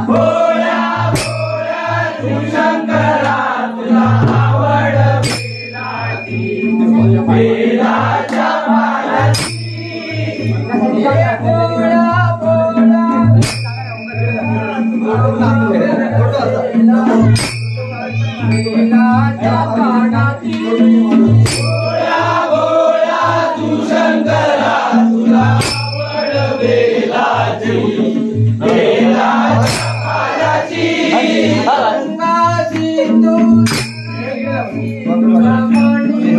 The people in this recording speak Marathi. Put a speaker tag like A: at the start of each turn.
A: भोळ्या भोळ्या तू शंकरा तुला आवड बेलाची बेलाच्या पायाची भोळ्या भोळ्या बेलाच्या पायाची भोळ्या भोळ्या तू शंकरा तुला आवड बेलाची बेलाच्या पायाची गंगाची तू ब्रह्मणी